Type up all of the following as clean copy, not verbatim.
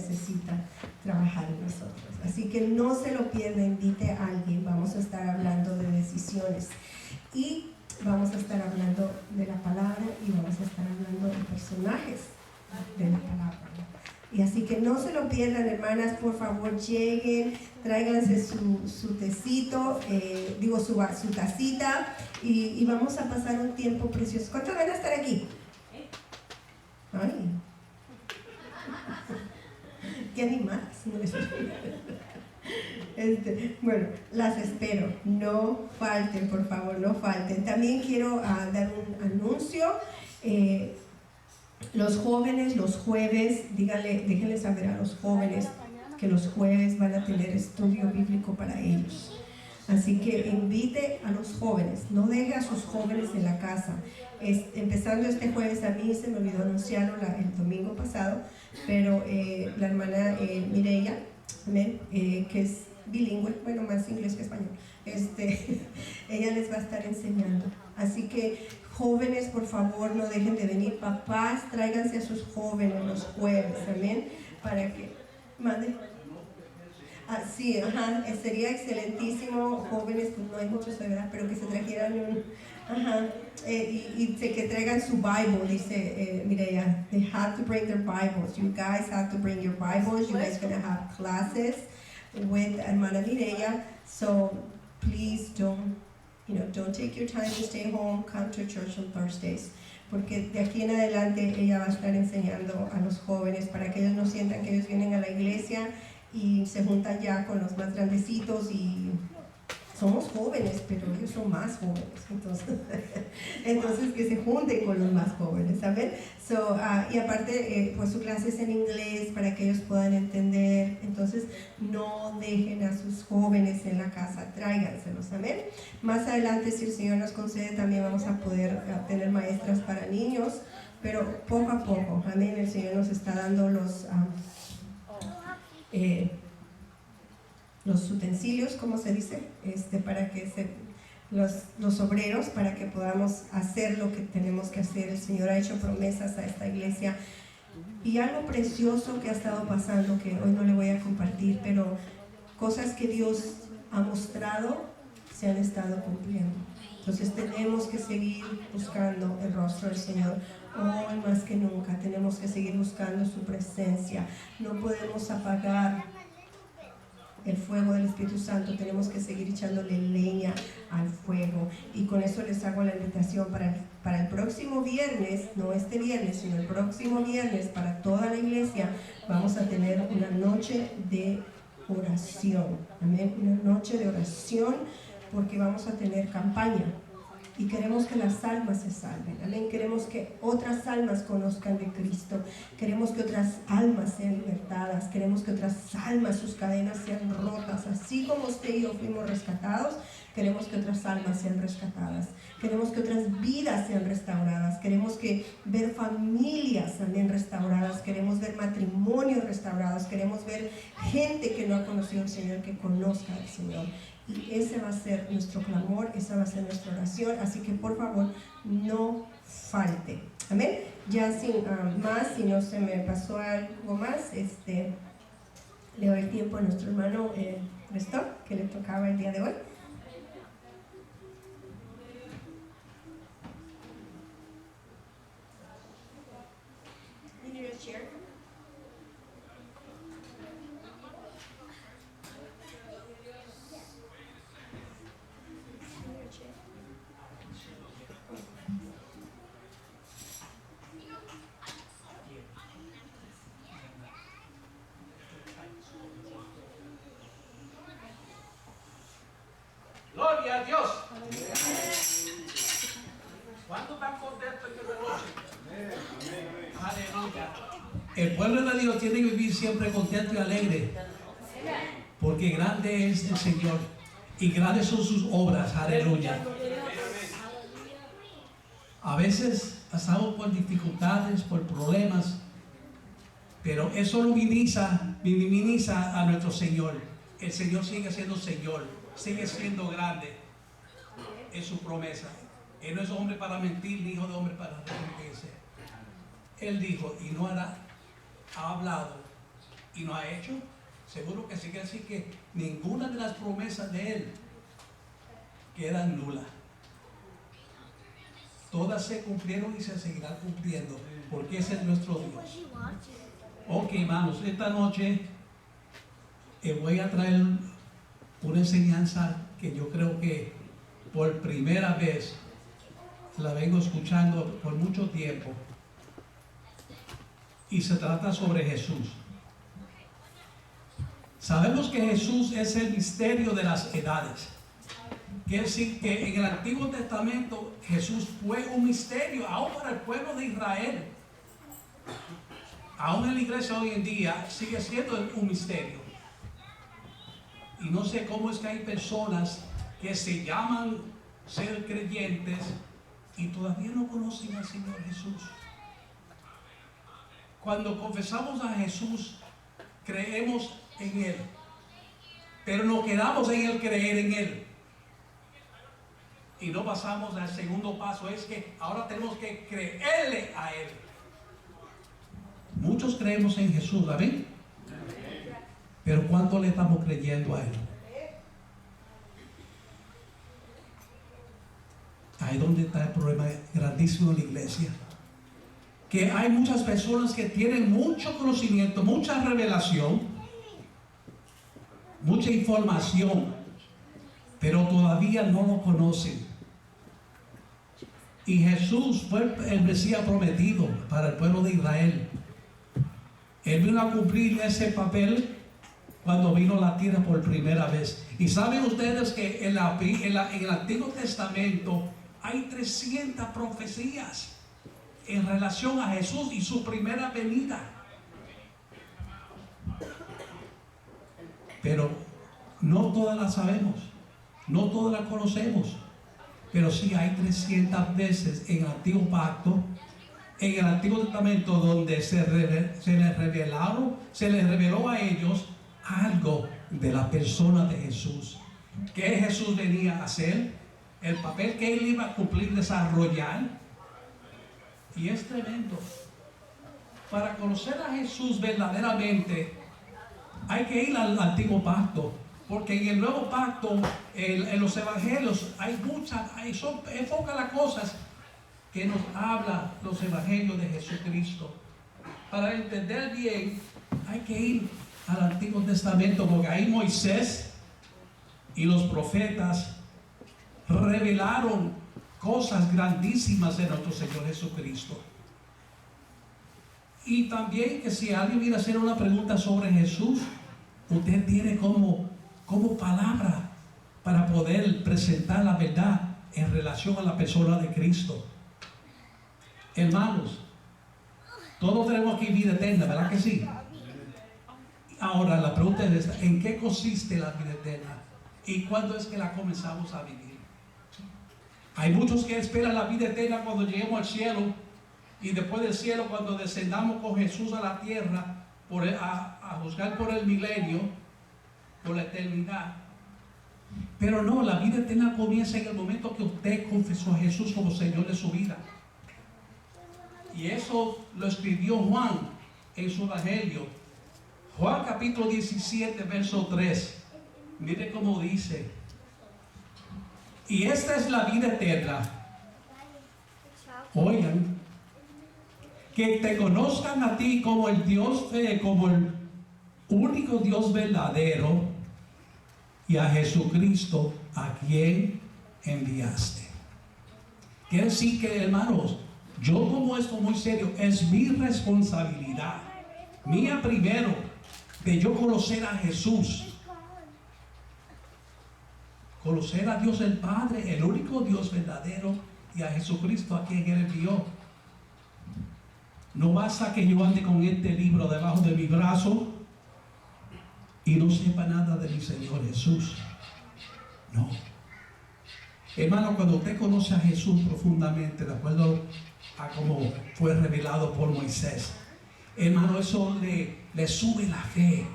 necesita trabajar en nosotros. Así que no se lo pierda, invite a alguien. Vamos a estar hablando de decisiones y vamos a estar hablando de la palabra y vamos a estar hablando de personajes de la palabra. Y así que no se lo pierdan, hermanas, por favor lleguen, tráiganse su tecito, su tacita y vamos a pasar un tiempo precioso. ¿Cuántos van a estar aquí? Ay, qué animadas, no les bueno, las espero, no falten, por favor, no falten. También quiero dar un anuncio. Los jóvenes, los jueves, déjenle saber a los jóvenes que los jueves van a tener estudio bíblico para ellos. Así que invite a los jóvenes, no deje a sus jóvenes en la casa. Empezando este jueves, a mí se me olvidó anunciarlo el domingo pasado, pero la hermana Mireya, que es bilingüe, bueno, más inglés que español, ella les va a estar enseñando. Así que jóvenes, por favor, no dejen de venir. Papás, tráiganse a sus jóvenes los jueves, amén, para que mande. Sí, sería excelentísimo, jóvenes, pues no hay muchos, ¿verdad? Pero que se trajeran que traigan su Bible, dice Mireya. They have to bring their Bibles. You guys have to bring your Bibles. You guys are going to have classes with hermana Mireya. So please don't take your time to stay home. Come to church on Thursdays. Porque de aquí en adelante ella va a estar enseñando a los jóvenes para que ellos no sientan que ellos vienen a la iglesia y se juntan ya con los más grandecitos y somos jóvenes, pero ellos son más jóvenes, entonces que se junten con los más jóvenes, ¿saben? Y aparte, pues su clase es en inglés para que ellos puedan entender, entonces no dejen a sus jóvenes en la casa, tráiganselos, ¿amén? Más adelante, si el Señor nos concede, también vamos a poder tener maestras para niños, pero poco a poco, ¿amén? El Señor nos está dando los utensilios, ¿cómo se dice? Para que los obreros, para que podamos hacer lo que tenemos que hacer. El Señor ha hecho promesas a esta iglesia y algo precioso que ha estado pasando, que hoy no le voy a compartir, pero cosas que Dios ha mostrado se han estado cumpliendo. Entonces tenemos que seguir buscando el rostro del Señor. Hoy más que nunca tenemos que seguir buscando su presencia. No podemos apagar el fuego del Espíritu Santo, tenemos que seguir echándole leña al fuego. Y con eso les hago la invitación para el próximo viernes, no este viernes, sino el próximo viernes, para toda la iglesia, vamos a tener una noche de oración. Amén, una noche de oración, porque vamos a tener campaña. Y queremos que las almas se salven, amén. Queremos que otras almas conozcan de Cristo. Queremos que otras almas sean libertadas. Queremos que otras almas, sus cadenas sean rotas. Así como usted y yo fuimos rescatados, queremos que otras almas sean rescatadas. Queremos que otras vidas sean restauradas. Queremos ver familias también restauradas. Queremos ver matrimonios restaurados. Queremos ver gente que no ha conocido al Señor, que conozca al Señor. Y ese va a ser nuestro clamor, esa va a ser nuestra oración, así que por favor no falte, amén. Ya sin más, si no se me pasó algo más, le doy el tiempo a nuestro hermano Néstor, que le tocaba el día de hoy. You need a chair? Gloria a Dios. ¿Cuántos están contentos esta noche? Aleluya. El pueblo de Dios tiene que vivir siempre contento y alegre, porque grande es el Señor y grandes son sus obras. Aleluya. A veces pasamos por dificultades, por problemas, pero eso no minimiza a nuestro Señor. El Señor sigue siendo Señor, sigue siendo grande en su promesa. Él no es hombre para mentir, ni hijo de hombre para arrepentirse. Él dijo, y no ha hablado y no ha hecho, seguro que sí. Quiere decir que ninguna de las promesas de Él quedan nulas. Todas se cumplieron y se seguirán cumpliendo, porque ese es nuestro Dios. Ok, hermanos, esta noche voy a traer una enseñanza que yo creo que por primera vez la vengo escuchando por mucho tiempo, y se trata sobre Jesús. Sabemos que Jesús es el misterio de las edades. Quiere decir que en el Antiguo Testamento Jesús fue un misterio, aún para el pueblo de Israel. Aún en la iglesia hoy en día sigue siendo un misterio. Y no sé cómo es que hay personas que se llaman ser creyentes y todavía no conocen al Señor Jesús. Cuando confesamos a Jesús, creemos en Él, pero nos quedamos en el creer en Él y no pasamos al segundo paso. Es que ahora tenemos que creerle a Él. Muchos creemos en Jesús, ¿amén? Pero ¿cuánto le estamos creyendo a Él? Ahí donde está el problema grandísimo en la iglesia. Que hay muchas personas que tienen mucho conocimiento, mucha revelación, mucha información, pero todavía no lo conocen. Y Jesús fue el Mesías prometido para el pueblo de Israel. Él vino a cumplir ese papel cuando vino a la tierra por primera vez. Y saben ustedes que en el Antiguo Testamento hay 300 profecías en relación a Jesús y su primera venida. Pero no todas las sabemos, no todas las conocemos. Pero sí hay 300 veces en el Antiguo Pacto, en el Antiguo Testamento, donde se les reveló a ellos algo de la persona de Jesús. ¿Qué Jesús venía a hacer? El papel que Él iba a cumplir, desarrollar. Y es tremendo. Para conocer a Jesús verdaderamente, hay que ir al Antiguo Pacto. Porque en el Nuevo Pacto, en los Evangelios, hay enfoca las cosas que nos habla los Evangelios de Jesucristo. Para entender bien, hay que ir al Antiguo Testamento, porque ahí Moisés y los profetas revelaron cosas grandísimas de nuestro Señor Jesucristo. Y también que si alguien viene a hacer una pregunta sobre Jesús, usted tiene como palabra para poder presentar la verdad en relación a la persona de Cristo. Hermanos, todos tenemos aquí vida eterna, ¿verdad que sí? Ahora la pregunta es esta: ¿en qué consiste la vida eterna? ¿Y cuándo es que la comenzamos a vivir? Hay muchos que esperan la vida eterna cuando lleguemos al cielo, y después del cielo cuando descendamos con Jesús a la tierra a juzgar por el milenio, por la eternidad. Pero no, la vida eterna comienza en el momento que usted confesó a Jesús como Señor de su vida. Y eso lo escribió Juan en su Evangelio. Juan capítulo 17, verso 3. Mire cómo dice: y esta es la vida eterna. Oigan, que te conozcan a ti como el Dios, como el único Dios verdadero, y a Jesucristo a quien enviaste. Quiere decir que, hermanos, yo tomo esto muy serio. Es mi responsabilidad, mía primero, de yo conocer a Jesús, conocer a Dios el Padre, el único Dios verdadero, y a Jesucristo a quien Él envió. No basta que yo ande con este libro debajo de mi brazo y no sepa nada de mi Señor Jesús. No. Hermano, cuando usted conoce a Jesús profundamente, de acuerdo a cómo fue revelado por Moisés, hermano, eso le sube la fe.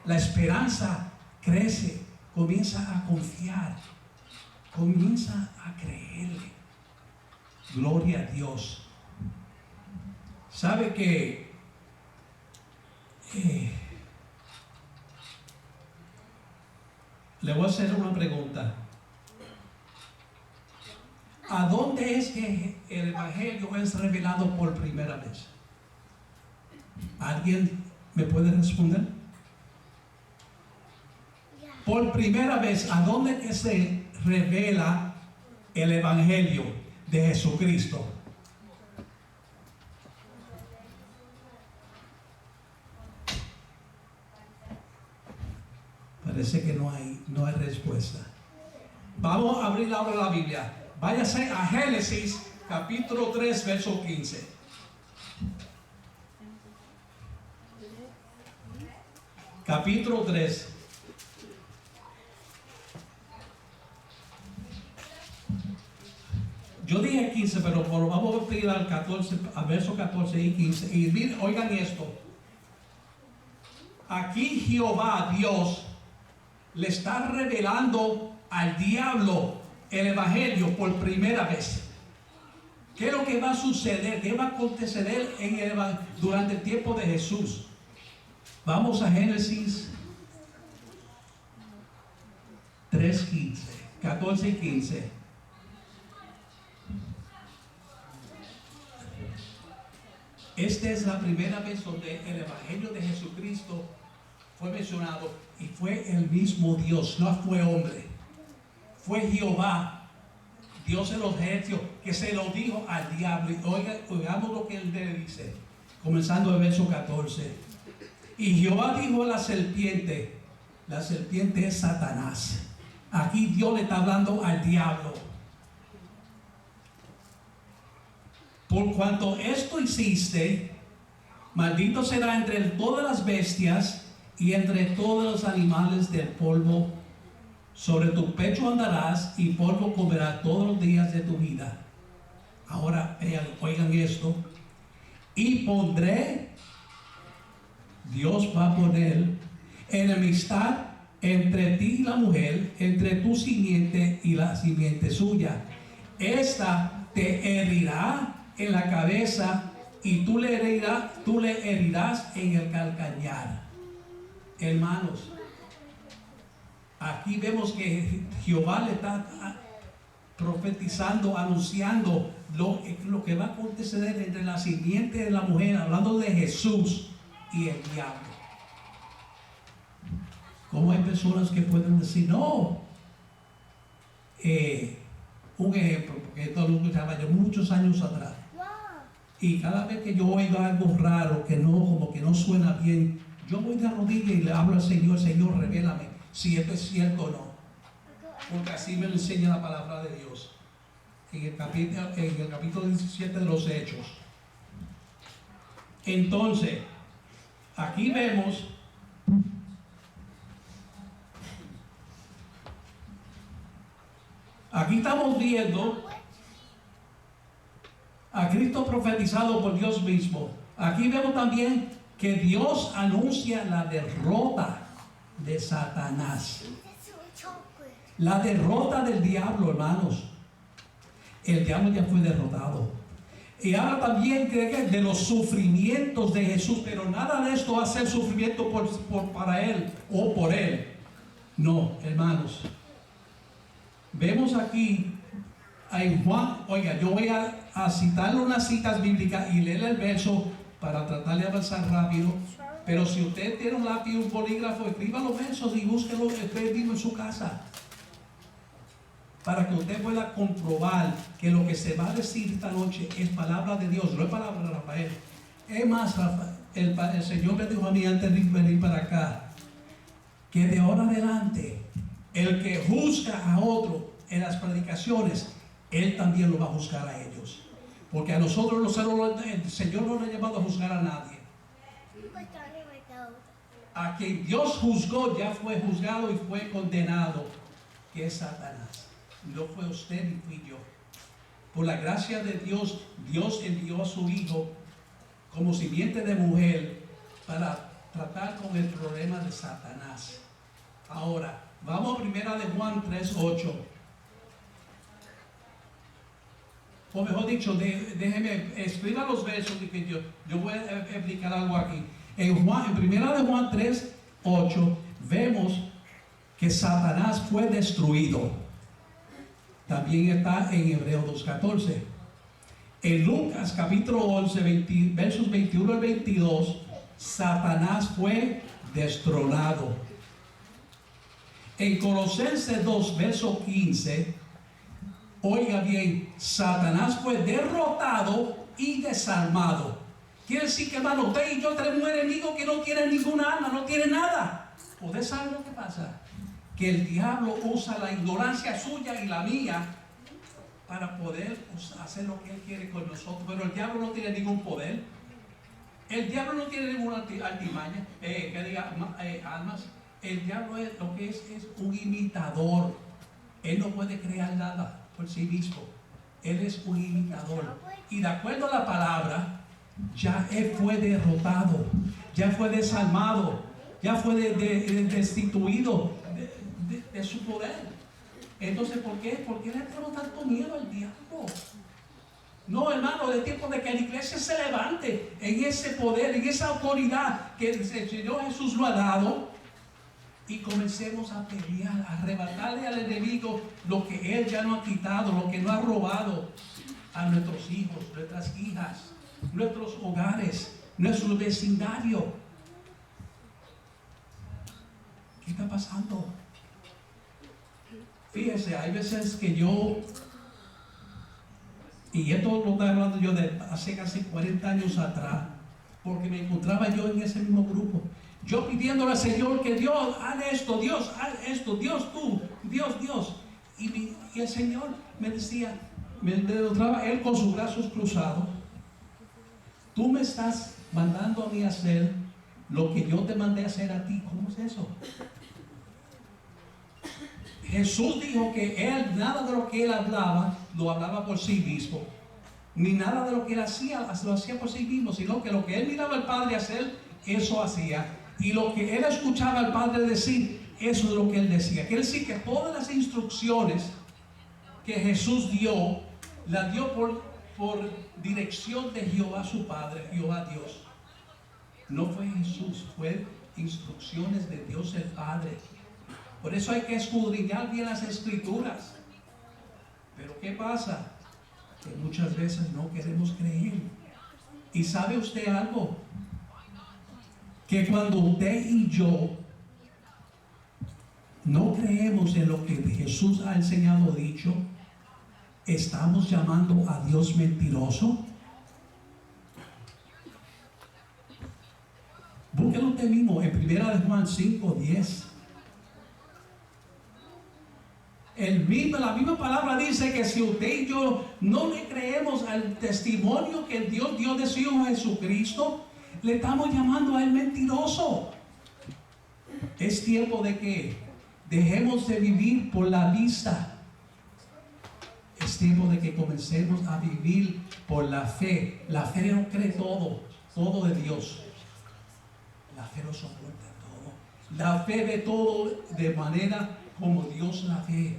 La esperanza crece, comienza a confiar, comienza a creerle. Gloria a Dios. ¿Sabe que Le voy a hacer una pregunta. ¿A dónde es que el Evangelio es revelado por primera vez? ¿Alguien me puede responder? Por primera vez, ¿a dónde es que se revela el Evangelio de Jesucristo? Parece que no hay respuesta. Vamos a abrir ahora la Biblia. Váyase a Génesis capítulo 3, verso 15. Capítulo 3. Yo dije 15, pero vamos a ir al 14, al verso 14 y 15. Y miren, oigan esto. Aquí Jehová, Dios, le está revelando al diablo el Evangelio por primera vez. ¿Qué es lo que va a suceder? ¿Qué va a acontecer durante el tiempo de Jesús? Vamos a Génesis 3:15, 14 y 15. Esta es la primera vez donde el Evangelio de Jesucristo fue mencionado, y fue el mismo Dios, no fue hombre. Fue Jehová, Dios de los ejércitos, que se lo dijo al diablo. Y oigamos lo que él le dice, comenzando el verso 14. Y Jehová dijo a la serpiente es Satanás. Aquí Dios le está hablando al diablo. Por cuanto esto hiciste, maldito será entre todas las bestias y entre todos los animales del polvo. Sobre tu pecho andarás y polvo comerás todos los días de tu vida. Ahora oigan esto. Y pondré, Dios va a poner enemistad entre ti y la mujer, entre tu simiente y la simiente suya. Esta te herirá en la cabeza y tú le herirás en el calcañar. Hermanos, aquí vemos que Jehová le está profetizando, anunciando lo que va a acontecer entre la simiente de la mujer, hablando de Jesús y el diablo. ¿Cómo hay personas que pueden decir no? Un ejemplo, porque esto lo escuchaba yo muchos años atrás. Y cada vez que yo oigo algo raro, como que no suena bien, yo voy de rodillas y le hablo al Señor: Señor, revélame si esto es cierto o no. Porque así me lo enseña la palabra de Dios. En el capítulo 17 de los Hechos. Entonces, aquí vemos aquí estamos viendo a Cristo profetizado por Dios mismo. Aquí vemos también que Dios anuncia la derrota de Satanás. La derrota del diablo, hermanos. El diablo ya fue derrotado. Y ahora también de los sufrimientos de Jesús, pero nada de esto va a ser sufrimiento para Él o por Él. No, hermanos. Vemos aquí en Juan, oiga, yo voy a citarle unas citas bíblicas y leer el verso para tratar de avanzar rápido. Pero si usted tiene un lápiz y un bolígrafo, escriba los versos y búsquelo usted mismo en su casa, para que usted pueda comprobar que lo que se va a decir esta noche es palabra de Dios, no es palabra de Rafael. Es más, el Señor me dijo a mí antes de venir para acá, que de ahora adelante, el que juzga a otro en las predicaciones, Él también lo va a juzgar a ellos. Porque a nosotros el Señor no nos ha llamado a juzgar a nadie. A quien Dios juzgó ya fue juzgado y fue condenado, que es Satanás. No fue usted ni fui yo. Por la gracia de Dios, Dios envió a su Hijo como simiente de mujer para tratar con el problema de Satanás. Ahora, vamos a primera de Juan 3:8. O mejor dicho, déjeme escriba los versos, que yo voy a explicar algo aquí. En primera de Juan 3:8 vemos que Satanás fue destruido. También está en Hebreos 2:14. En Lucas capítulo 11, versos 21 al 22, Satanás fue destronado. En Colosenses 2, verso 15, oiga bien, Satanás fue derrotado y desarmado. Quiere decir que, hermano, usted y yo tenemos un enemigo que no tiene ninguna arma, no tiene nada. ¿Usted sabe lo que pasa? Que el diablo usa la ignorancia suya y la mía para poder hacer lo que él quiere con nosotros. Pero el diablo no tiene ningún poder. El diablo no tiene ninguna artimaña, armas. El diablo es lo que es un imitador. Él no puede crear nada por sí mismo. Él es un imitador. Y de acuerdo a la palabra, ya él fue derrotado, ya fue desarmado, ya fue destituido de su poder. Entonces, ¿por qué? ¿Por qué le tenemos tanto miedo al diablo? No, hermano, es tiempo de que la iglesia se levante en ese poder, en esa autoridad que el Señor Jesús lo ha dado, y comencemos a pelear, a arrebatarle al enemigo lo que él ya no ha quitado, lo que no ha robado a nuestros hijos, nuestras hijas, nuestros hogares, nuestro vecindario. ¿Qué está pasando? Fíjese, hay veces que yo, y esto lo estoy hablando yo de hace casi 40 años atrás, porque me encontraba yo en ese mismo grupo, yo pidiéndole al Señor que Dios, haz esto, Dios, haz esto, Dios tú, Dios. Y el Señor me decía, me demostraba él con sus brazos cruzados: tú me estás mandando a mí a hacer lo que yo te mandé a hacer a ti. ¿Cómo es eso? Jesús dijo que él, nada de lo que él hablaba, lo hablaba por sí mismo. Ni nada de lo que él hacía, lo hacía por sí mismo, sino que lo que él miraba al Padre hacer, eso hacía. Y lo que él escuchaba al Padre decir, eso es lo que él decía. Quiere decir que todas las instrucciones que Jesús dio, las dio por dirección de Jehová su Padre, Jehová Dios. No fue Jesús, fue instrucciones de Dios el Padre. Por eso hay que escudriñar bien las Escrituras. Pero ¿qué pasa? Que muchas veces no queremos creer. ¿Y sabe usted algo? Que cuando usted y yo no creemos en lo que Jesús ha enseñado o dicho, ¿estamos llamando a Dios mentiroso? Búsquelo usted mismo en 1 de Juan 5:10. La misma palabra dice que si usted y yo no le creemos al testimonio que Dios dio de su Hijo Jesucristo, le estamos llamando a él mentiroso. Es tiempo de que dejemos de vivir por la vista. Es tiempo de que comencemos a vivir por la fe. La fe no cree todo de Dios. La fe no soporta todo. La fe ve todo de manera como Dios la ve.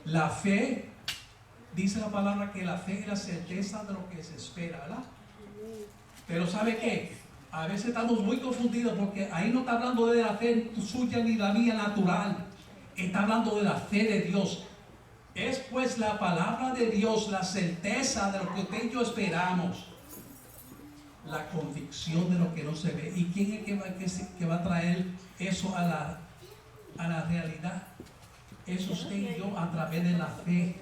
La fe, dice la palabra que la fe es la certeza de lo que se espera, ¿verdad? Pero ¿sabe qué? A veces estamos muy confundidos porque ahí no está hablando de la fe suya ni la mía natural. Está hablando de la fe de Dios. Es pues la palabra de Dios, la certeza de lo que usted y yo esperamos. La convicción de lo que no se ve. ¿Y quién es que va a traer eso a la realidad? Es usted y yo a través de la fe.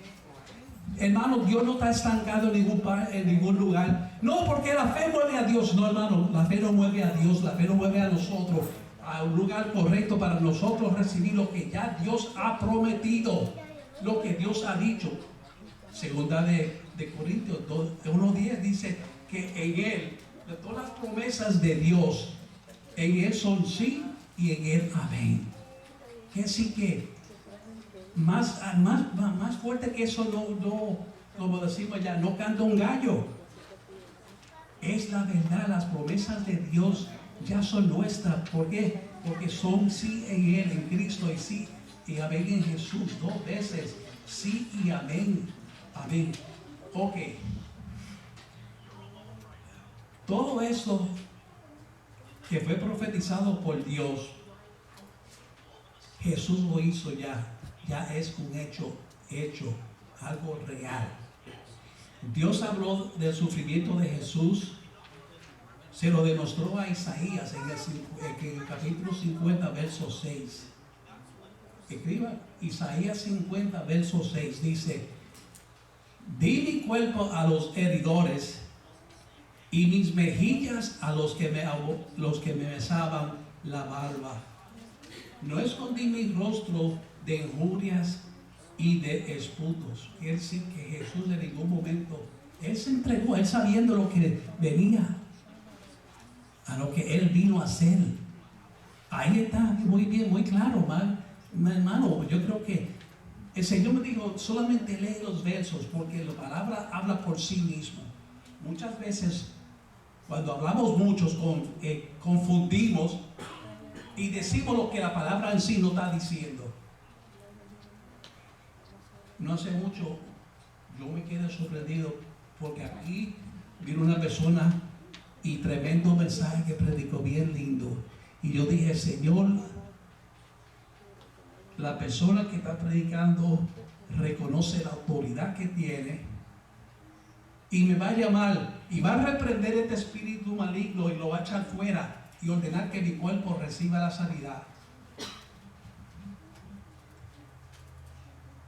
Hermano, Dios no está estancado en ningún lugar. No, porque la fe mueve a Dios. No, hermano, la fe no mueve a Dios. La fe no mueve a nosotros a un lugar correcto para nosotros recibir lo que ya Dios ha prometido, lo que Dios ha dicho. Segunda de Corintios 1:10 dice que en Él, de todas las promesas de Dios, en Él son sí y en Él amén. ¿Qué decir que más fuerte que eso no, como decimos ya, no canta un gallo? Es la verdad, las promesas de Dios ya son nuestras. ¿Por qué? Porque son sí en Él, en Cristo, y sí y amén en Jesús. 2 veces, sí y amén. Amén. Ok. Todo esto que fue profetizado por Dios, Jesús lo hizo ya es un hecho, algo real. Dios habló del sufrimiento de Jesús, se lo demostró a Isaías en el capítulo 50, verso 6. Escriba Isaías 50, verso 6, dice: di mi cuerpo a los heridores y mis mejillas a los que me besaban la barba. No escondí mi rostro de injurias y de esputos. Quiere decir que Jesús en ningún momento, Él se entregó, Él sabiendo lo que venía, a lo que Él vino a hacer. Ahí está, muy bien, muy claro, hermano. Yo creo que el Señor me dijo, solamente lee los versos, porque la palabra habla por sí mismo. Muchas veces, cuando hablamos muchos, confundimos y decimos lo que la palabra en sí no está diciendo. No hace mucho, yo me quedé sorprendido, porque aquí vino una persona y tremendo mensaje que predicó, bien lindo. Y yo dije, Señor, la persona que está predicando reconoce la autoridad que tiene y me va a llamar y va a reprender este espíritu maligno y lo va a echar fuera y ordenar que mi cuerpo reciba la sanidad.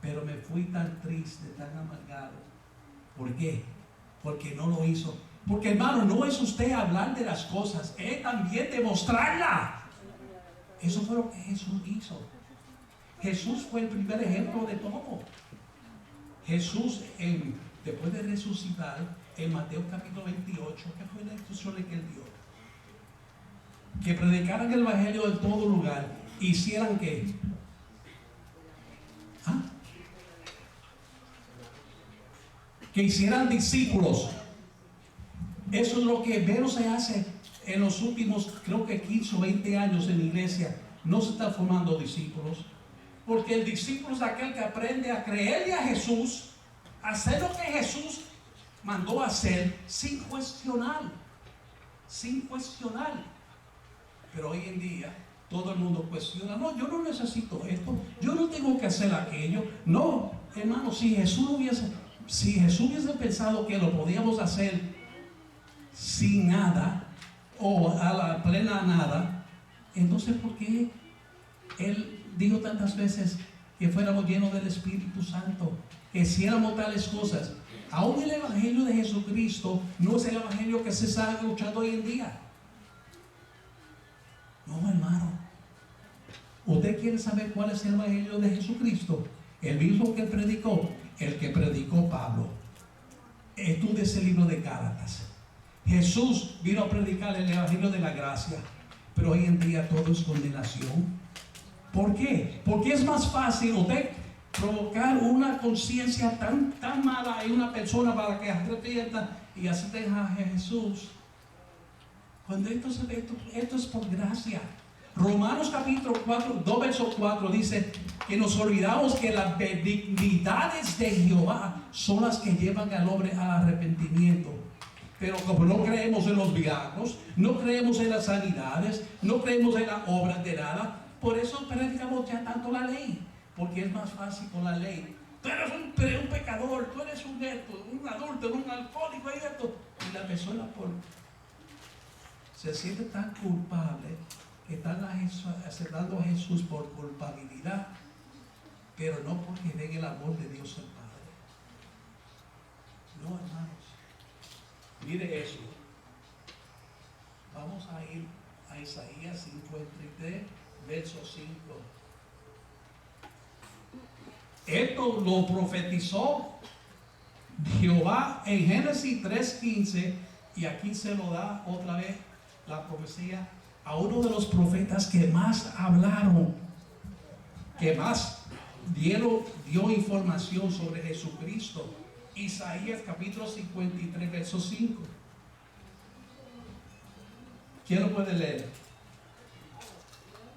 Pero me fui tan triste, tan amargado. ¿Por qué? Porque no lo hizo. Porque, hermano, no es usted hablar de las cosas, es también demostrarla. Eso fue lo que Jesús hizo. Jesús fue el primer ejemplo de todo. Jesús, después de resucitar, en Mateo capítulo 28, ¿qué fue la instrucción que él dio? Que predicaran el evangelio en todo lugar. ¿Hicieran qué? Que hicieran discípulos. Eso es lo que menos se hace en los últimos, creo que 15 o 20 años en la iglesia. No se están formando discípulos. Porque el discípulo es aquel que aprende a creerle a Jesús, a hacer lo que Jesús mandó a hacer sin cuestionar. Sin cuestionar. Pero hoy en día todo el mundo cuestiona. No, yo no necesito esto. Yo no tengo que hacer aquello. No, hermano, si Jesús hubiese pensado que lo podíamos hacer sin nada o a la plena nada, entonces ¿por qué Él dijo tantas veces que fuéramos llenos del Espíritu Santo, que hiciéramos tales cosas? Aún el evangelio de Jesucristo no es el evangelio que se está escuchando hoy en día. No, hermano. ¿Usted quiere saber cuál es el evangelio de Jesucristo? El mismo que predicó, el que predicó Pablo. Estudia ese libro de Gálatas. Jesús vino a predicar el evangelio de la gracia, pero hoy en día todo es condenación. ¿Por qué? Porque es más fácil usted provocar una conciencia tan mala en una persona para que arrepienta y acepte a Jesús, cuando esto es por gracia. Romanos capítulo 4, 2 verso 4 dice que nos olvidamos que las benignidades de Jehová son las que llevan al hombre al arrepentimiento. Pero como no creemos en los milagros, no creemos en las sanidades, no creemos en las obras de nada, por eso predicamos ya tanto la ley, porque es más fácil con la ley. Tú eres un pecador, tú eres un adúltero, un alcohólico y esto. Y la persona se siente tan culpable que están aceptando a Jesús por culpabilidad, pero no porque ven el amor de Dios el Padre. No, hermanos. Mire eso. Vamos a ir a Isaías 53, verso 5. Esto lo profetizó Jehová en Génesis 3:15, y aquí se lo da otra vez la profecía a uno de los profetas que más hablaron, que más dio información sobre Jesucristo. Isaías capítulo 53, verso 5. ¿Quién lo puede leer?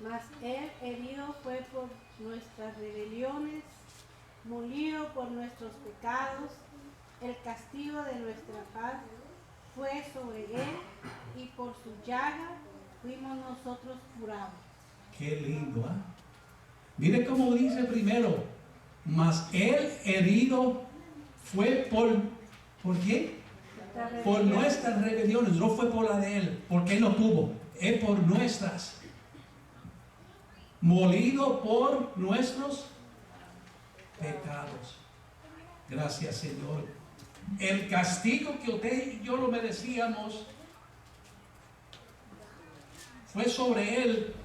Mas él herido fue por nuestras rebeliones, molido por nuestros pecados, el castigo de nuestra paz fue sobre él, y por su llaga fuimos nosotros curados. Qué lindo, ¿eh? Mire cómo dice primero, mas él herido fue ¿por qué? Por nuestras rebeliones, no fue por la de él, porque él no tuvo, es por nuestras. Molido por nuestros pecados. Gracias, Señor. El castigo que usted y yo lo merecíamos fue sobre él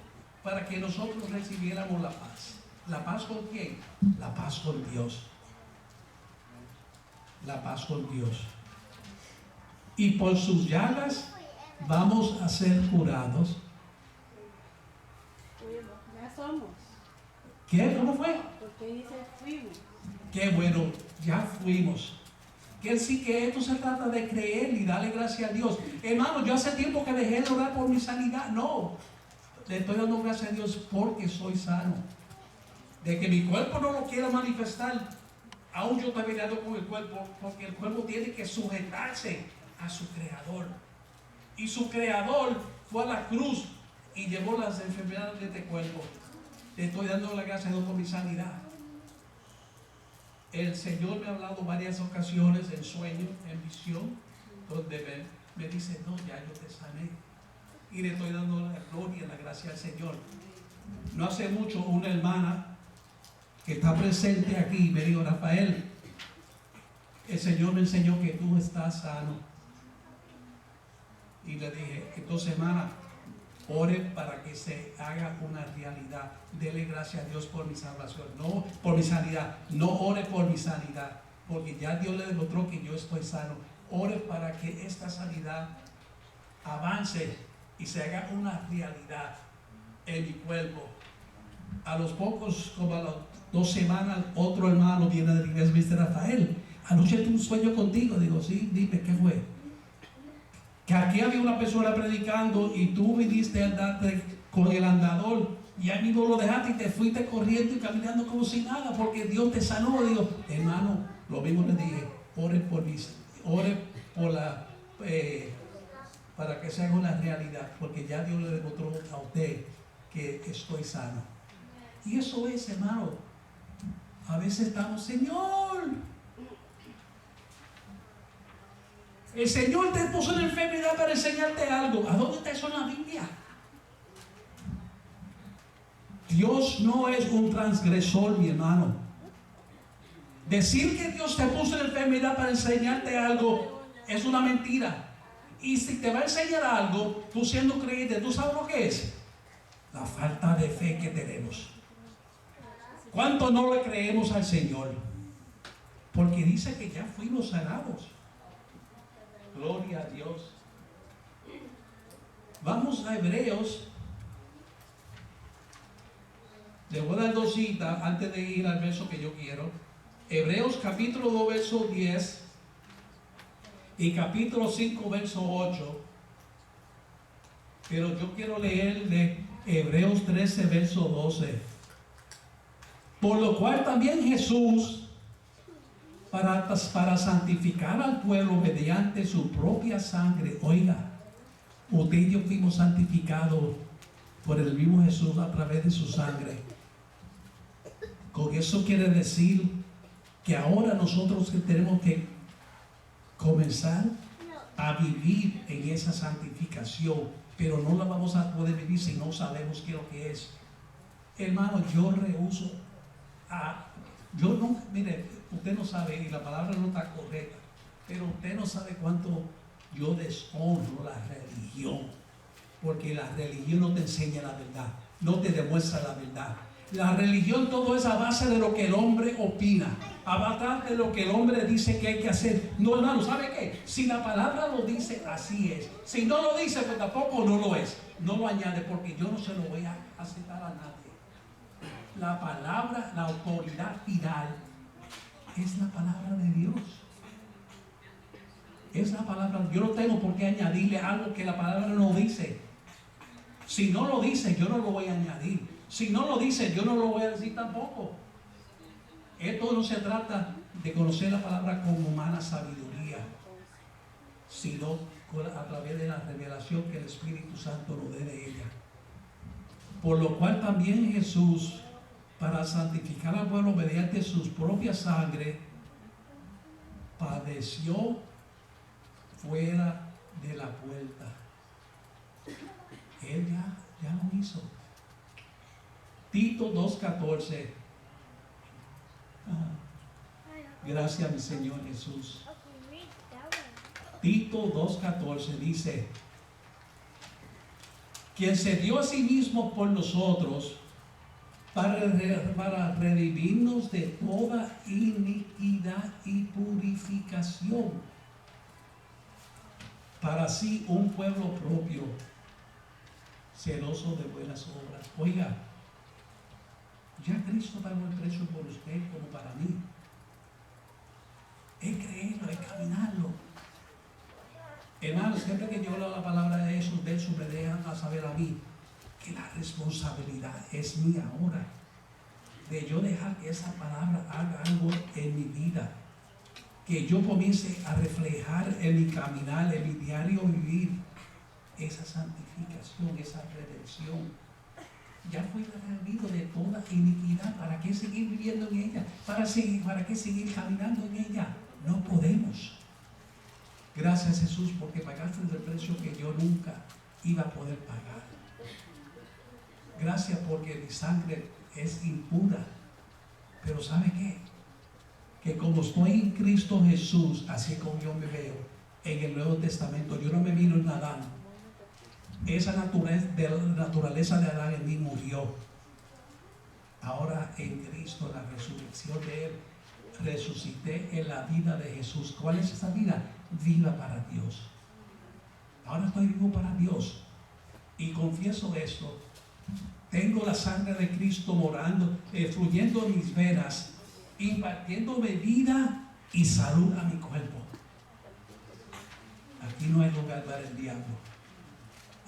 para que nosotros recibiéramos la paz. ¿La paz con quién? La paz con Dios. La paz con Dios. Y por sus llagas vamos a ser curados. Ya somos. ¿Qué? ¿Cómo fue? Porque dice fuimos. Qué bueno, ya fuimos. Que sí, que esto se trata de creer y darle gracias a Dios. Hermano, yo hace tiempo que dejé de orar por mi sanidad. No, le estoy dando gracias a Dios porque soy sano. De que mi cuerpo no lo quiera manifestar, aún yo estoy peleando con el cuerpo, porque el cuerpo tiene que sujetarse a su creador. Y su creador fue a la cruz y llevó las enfermedades de este cuerpo. Le estoy dando la gracia a Dios por mi sanidad. El Señor me ha hablado varias ocasiones en sueño, en visión, donde me dice, no, ya yo te sané. Y le estoy dando la gloria y la gracia al Señor. No hace mucho una hermana que está presente aquí me dijo, Rafael, el Señor me enseñó que tú estás sano. Y le dije, entonces hermana, ore para que se haga una realidad. Dele gracias a Dios por mi salvación, no por mi sanidad. No ore por mi sanidad, porque ya Dios le demostró que yo estoy sano. Ore para que esta sanidad avance y se haga una realidad en mi cuerpo. A los pocos, como a las 2 semanas, otro hermano viene de la iglesia y me dice, Rafael, anoche tuve un sueño contigo. Digo, sí, dime, ¿qué fue? Que aquí había una persona predicando y tú viniste a andarte con el andador y ahí mismo lo dejaste y te fuiste corriendo y caminando como si nada porque Dios te sanó. Digo, hermano, lo mismo le dije, ore por la para que se haga una realidad, porque ya Dios le demostró a usted que estoy sano. Y eso es, hermano, a veces estamos, Señor, el Señor te puso en enfermedad para enseñarte algo. ¿A dónde está eso en la Biblia? Dios no es un transgresor, mi hermano. Decir que Dios te puso en enfermedad para enseñarte algo es una mentira. Y si te va a enseñar algo, tú siendo creyente, ¿tú sabes lo que es? La falta de fe que tenemos. ¿Cuánto no le creemos al Señor? Porque dice que ya fuimos sanados. Gloria a Dios. Vamos a Hebreos. Le voy a dar 2 citas antes de ir al verso que yo quiero. Hebreos capítulo 2, verso 10 y capítulo 5, verso 8. Pero yo quiero leer de Hebreos 13, verso 12. Por lo cual también Jesús, para santificar al pueblo mediante su propia sangre. Oiga, usted y yo fuimos santificados por el mismo Jesús a través de su sangre. Con eso quiere decir que ahora nosotros tenemos que comenzar a vivir en esa santificación, pero no la vamos a poder vivir si no sabemos qué es lo que es. Hermano, yo rehuso yo no, mire, usted no sabe, y la palabra no está correcta, pero usted no sabe cuánto yo deshonro la religión, porque la religión no te enseña la verdad, no te demuestra la verdad. La religión todo es a base de lo que el hombre opina, a base de lo que el hombre dice que hay que hacer. No, hermano, ¿sabe qué? Si la palabra lo dice, así es. Si no lo dice, pues tampoco no lo es. No lo añade, porque yo no se lo voy a aceptar a nadie. La palabra, la autoridad final es la palabra de Dios. Es la palabra. Yo no tengo por qué añadirle algo que la palabra no dice. Si no lo dice, yo no lo voy a añadir. Si no lo dice, yo no lo voy a decir tampoco. Esto no se trata de conocer la palabra con humana sabiduría, sino a través de la revelación que el Espíritu Santo nos dé de ella. Por lo cual también Jesús, para santificar al pueblo mediante su propia sangre, padeció fuera de la puerta. Él ya lo hizo. Tito 2:14. Gracias, mi Señor Jesús. Tito 2:14 dice: quien se dio a sí mismo por nosotros para redimirnos de toda iniquidad y purificación, para así un pueblo propio, celoso de buenas obras. Oiga, ya Cristo pagó el precio por usted como para mí. Es creerlo, es caminarlo. Hermanos, siempre que yo leo la palabra de esos versos, me dejan a saber a mí que la responsabilidad es mía ahora, de yo dejar que esa palabra haga algo en mi vida, que yo comience a reflejar en mi caminar, en mi diario vivir, esa santificación, esa redención. Ya fui redimido de toda iniquidad. ¿Para qué seguir viviendo en ella? ¿Para qué seguir caminando en ella? No podemos. Gracias, Jesús, porque pagaste el precio que yo nunca iba a poder pagar. Gracias porque mi sangre es impura. Pero ¿sabe qué? Que como estoy en Cristo Jesús, así como yo me veo en el Nuevo Testamento, yo no me miro en Adán. Esa naturaleza de Adán en mí murió. Ahora en Cristo, la resurrección de Él, resucité en la vida de Jesús. ¿Cuál es esa vida? Viva para Dios. Ahora estoy vivo para Dios. Y confieso esto. Tengo la sangre de Cristo morando, fluyendo en mis venas, impartiéndome vida y salud a mi cuerpo. Aquí no hay lugar para el diablo.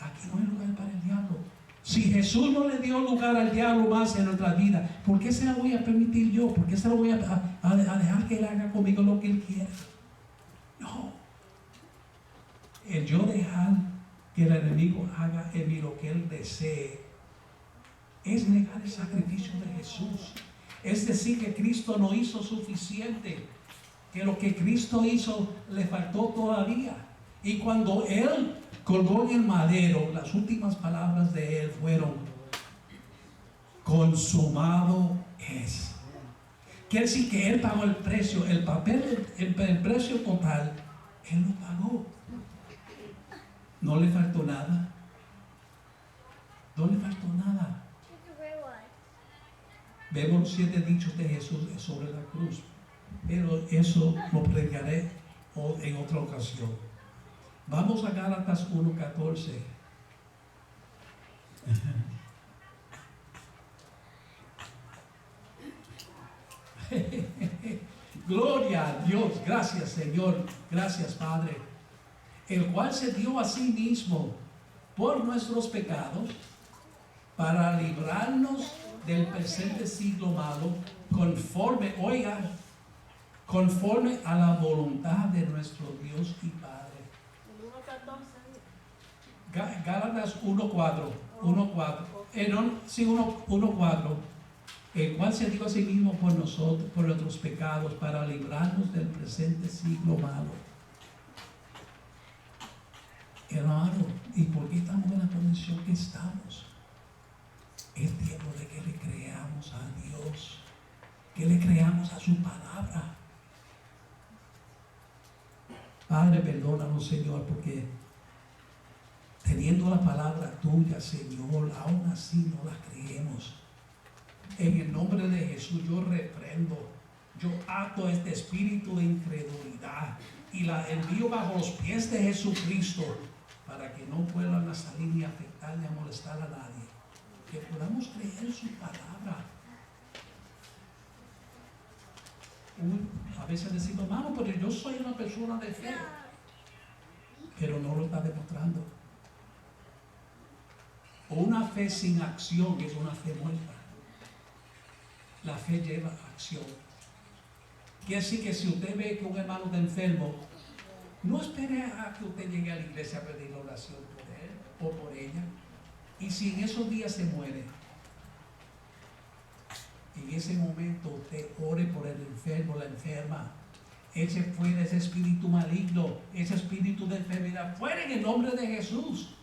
Aquí no hay lugar para el diablo. Si Jesús no le dio lugar al diablo más en nuestra vida, ¿por qué se la voy a permitir yo? ¿Por qué se la voy a dejar que él haga conmigo lo que él quiera? No. El yo dejar que el enemigo haga en mí lo que él desee es negar el sacrificio de Jesús. Es decir, que Cristo no hizo suficiente, que lo que Cristo hizo le faltó todavía. Y cuando Él colgó en el madero, las últimas palabras de Él fueron: consumado es. Quiere decir que Él pagó el precio, el precio total, Él lo pagó. No le faltó nada. No le faltó nada. Vemos los 7 dichos de Jesús sobre la cruz, pero eso lo predicaré en otra ocasión. Vamos a Gálatas 1:14. Gloria a Dios. Gracias, Señor. Gracias, Padre. El cual se dio a sí mismo por nuestros pecados, para librarnos del presente siglo malo, conforme a la voluntad de nuestro Dios y Padre. Gálatas 1:4. 1:4. El cual se dio a sí mismo por nosotros, por nuestros pecados, para librarnos del presente siglo malo. Hermano, ¿y por qué estamos en la condición que estamos? Es tiempo de que le creamos a Dios, que le creamos a su palabra. Padre, perdónanos, Señor, porque teniendo la palabra tuya, Señor, aún así no la creemos. En el nombre de Jesús yo reprendo, yo ato este espíritu de incredulidad y la envío bajo los pies de Jesucristo, para que no vuelvan a salir ni a afectar ni a molestar a nadie. Que podamos creer su palabra. A veces decimos: hermano, pero yo soy una persona de fe, pero no lo está demostrando. Una fe sin acción es una fe muerta. La fe lleva acción. Quiere decir que si usted ve que un hermano está enfermo, no espere a que usted llegue a la iglesia a pedir la oración por él o por ella. Y si en esos días se muere, ese momento usted ore por el enfermo, la enferma. Eche fuera ese espíritu maligno, ese espíritu de enfermedad, fuera en el nombre de Jesús.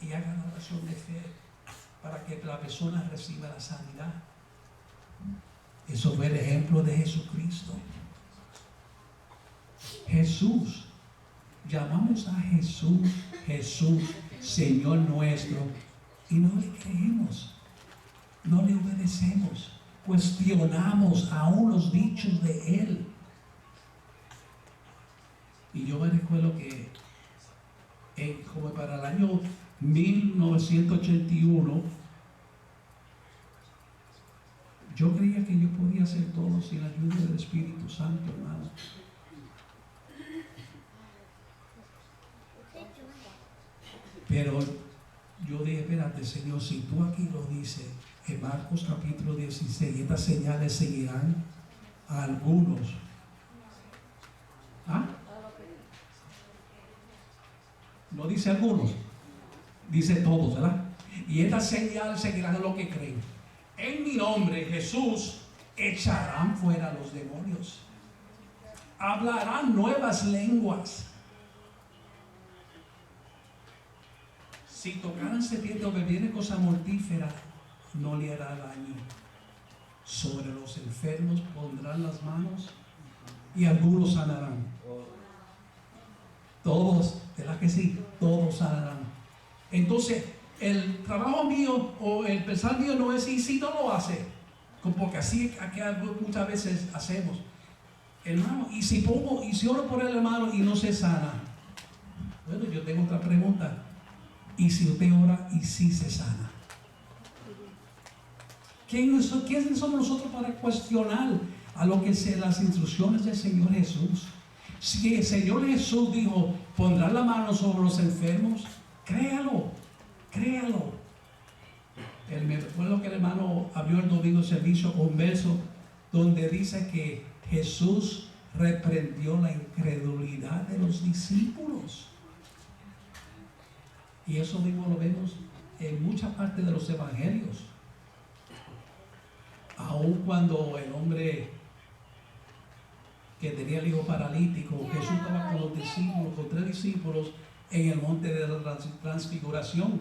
Y haga la oración de fe para que la persona reciba la sanidad. Eso fue el ejemplo de Jesucristo. Jesús, llamamos a Jesús, Jesús, Señor nuestro, y no le creemos, no le obedecemos, cuestionamos aún los dichos de Él. Y yo me recuerdo que como para el año 1981, yo creía que yo podía hacer todo sin la ayuda del Espíritu Santo, hermano. Pero yo dije, espérate, Señor, si tú aquí lo dices en Marcos capítulo 16, estas señales seguirán a algunos. ¿Ah? No dice algunos, dice todos, ¿verdad? Y estas señales seguirán a los que creen. En mi nombre, Jesús, echarán fuera a los demonios. Hablarán nuevas lenguas. Si tocaran serpiente o bebieren cosa mortífera, no le hará daño. Sobre los enfermos pondrán las manos y algunos sanarán. Todos, ¿verdad que sí? Todos sanarán. Entonces, el trabajo mío o el pensar mío no es, y si no lo hace, porque así aquí muchas veces hacemos, hermano, y si oro por el hermano y no se sana, bueno, yo tengo otra pregunta. Y si usted ora y si se sana, ¿quiénes somos nosotros para cuestionar a lo que sean las instrucciones del Señor Jesús? Si el Señor Jesús dijo, pondrá la mano sobre los enfermos, créalo. Me recuerdo que el hermano abrió el domingo servicio con un verso donde dice que Jesús reprendió la incredulidad de los discípulos. Y eso mismo lo vemos en muchas partes de los evangelios. Aun cuando el hombre que tenía el hijo paralítico, Jesús estaba con los discípulos, con 3 discípulos en el monte de la transfiguración.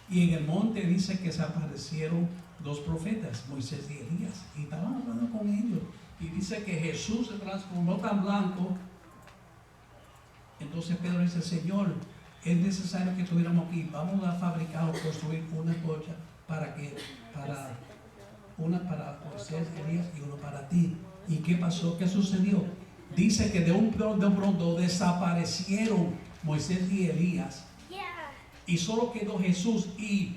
Y en el monte dice que se aparecieron 2 profetas, Moisés y Elías, y estaban hablando con ellos. Y dice que Jesús se transformó tan blanco. Entonces Pedro dice, Señor, es necesario que estuviéramos aquí. Vamos a fabricar o construir una cocha una para Moisés, Elías y uno para ti. ¿Y qué pasó? ¿Qué sucedió? Dice que de un pronto desaparecieron Moisés y Elías. Y solo quedó Jesús. Y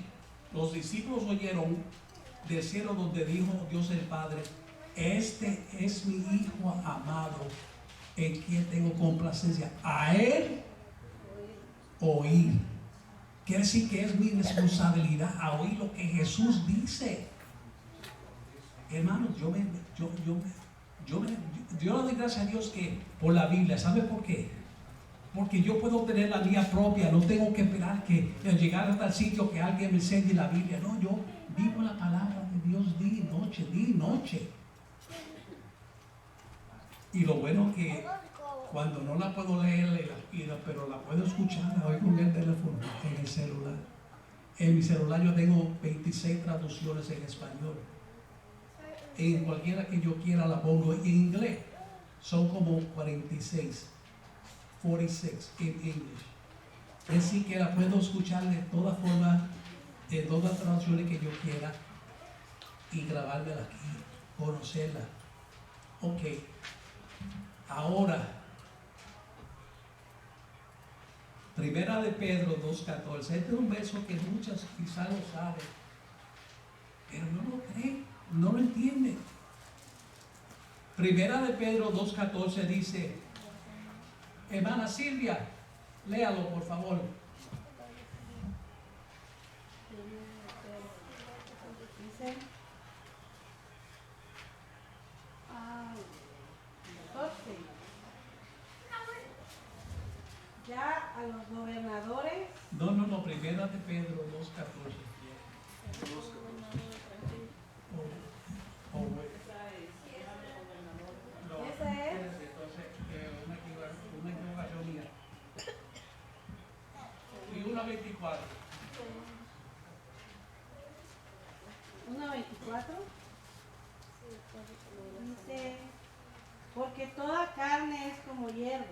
los discípulos oyeron del cielo donde dijo Dios el Padre, este es mi Hijo amado, en quien tengo complacencia. A Él oír. Quiere decir que es mi responsabilidad a oír lo que Jesús dice. Hermanos, yo le doy gracias a Dios que por la Biblia. ¿Sabe por qué? Porque yo puedo tener la mía propia. No tengo que esperar que llegar hasta el sitio que alguien me enseñe la Biblia. No, yo vivo la palabra de Dios día y noche. Y lo bueno que cuando no la puedo leer, pero la puedo escuchar, la oigo en el teléfono, en el celular. En mi celular yo tengo 26 traducciones en español. En cualquiera que yo quiera la pongo en inglés. Son como 46 en English. Es decir que la puedo escuchar de todas formas, de todas las traducciones que yo quiera y grabármela aquí, conocerla. Ok. Ahora, Primera de Pedro 2:14. Este es un verso que muchas quizás lo saben, pero no lo creen, no lo entienden. Primera de Pedro 2:14 dice, hermana Silvia, léalo por favor. Dice, 14. Ya a los gobernadores. No, Primera de Pedro 2:14. 1:24. 1:24 dice, porque toda carne es como hierba.